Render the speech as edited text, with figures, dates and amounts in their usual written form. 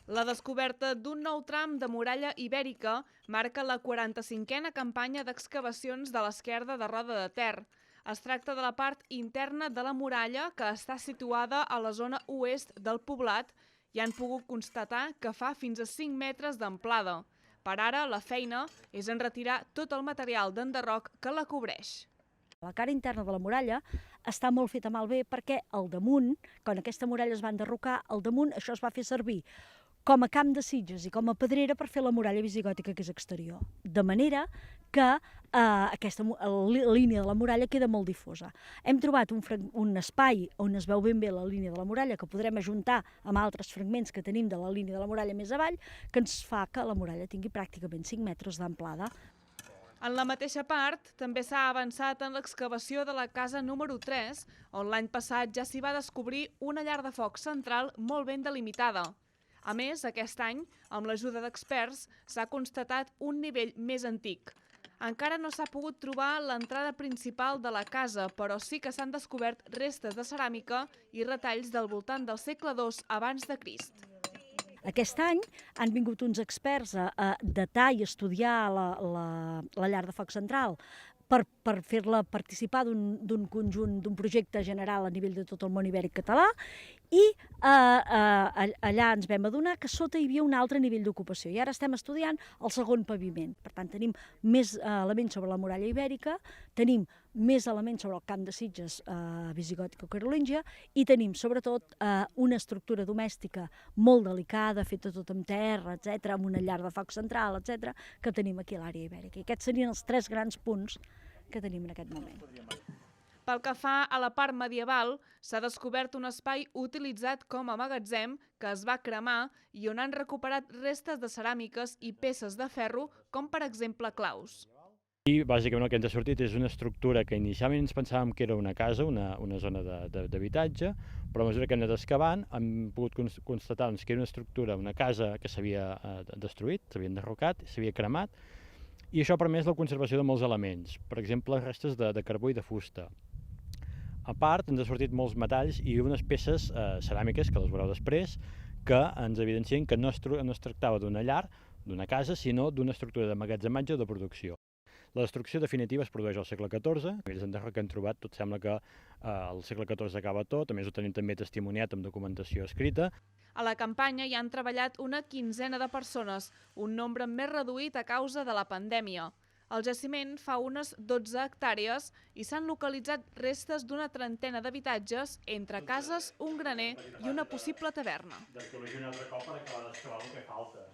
La descoberta d'un nou tram de muralla ibèrica marca la 45a campanya d'excavacions de l'esquerda de Roda de Ter. Es tracta de la part interna de la muralla que està situada a la zona oest del poblat i han pogut constatar que fa fins a 5 metres d'amplada. Per ara, la feina és en retirar tot el material d'enderroc que la cobreix. La cara interna de la muralla està molt feta malbé perquè al damunt, quan aquesta muralla es va enderrocar, al damunt això es va fer servir com a camp de sitges i com a pedrera per fer la muralla visigòtica que és exterior. De manera que aquesta línia de la muralla queda molt difosa. Hem trobat un espai on es veu ben bé la línia de la muralla que podrem ajuntar amb altres fragments que tenim de la línia de la muralla més avall, que ens fa que la muralla tingui pràcticament 5 metres d'amplada. En la mateixa part, també s'ha avançat en l'excavació de la casa número 3, on l'any passat ja s'hi va descobrir una llar de foc central molt ben delimitada. A més, aquest any, amb l'ajuda d'experts, s'ha constatat un nivell més antic. Encara no s'ha pogut trobar l'entrada principal de la casa, però sí que s'han descobert restes de ceràmica i retalls del voltant del segle II abans de Crist. Aquest any han vingut uns experts a datar i estudiar la llar de foc central per fer-la participar d'un conjunt, d'un projecte general a nivell de tot el món ibèric català i allà ens vam adonar que sota hi havia un altre nivell d'ocupació i ara estem estudiant el segon paviment. Per tant, tenim més elements sobre la muralla ibèrica, tenim més elements sobre el camp de sitges visigòtic-carolíngia i tenim sobretot una estructura domèstica molt delicada, feta tot amb terra, etc, amb una llar de foc central, etc, que tenim aquí a l'àrea ibèrica. I aquests serien els tres grans punts que tenim en aquest moment. Pel que fa a la part medieval, s'ha descobert un espai utilitzat com a magatzem que es va cremar i on han recuperat restes de ceràmiques i peces de ferro, com per exemple claus. I bàsicament el que ens ha sortit és una estructura que inicialment ens pensàvem que era una casa, una zona d'habitatge, però a mesura que hem anat excavant hem pogut constatar que era una estructura, una casa que s'havia destruït, s'havia enderrocat, s'havia cremat, i això ha permès la conservació de molts elements, per exemple restes de carbó i de fusta. A part, ens ha sortit molts metalls i unes peces ceràmiques, que les veureu després, que ens evidencien que no es tractava d'una llar, d'una casa, sinó d'una estructura de magatzematge o de producció. La destrucció definitiva es produeix al segle XIV, a nivells d'enderroc que hem trobat, tot sembla que al segle XIV acaba tot, a més ho tenim també testimoniat amb documentació escrita. A la campanya hi han treballat una quinzena de persones, un nombre més reduït a causa de la pandèmia. El jaciment fa unes 12 hectàrees i s'han localitzat restes d'una trentena d'habitatges, entre cases, un graner i una possible taverna. D'arqueologia un altre cop per acabar d'excavar el que falta.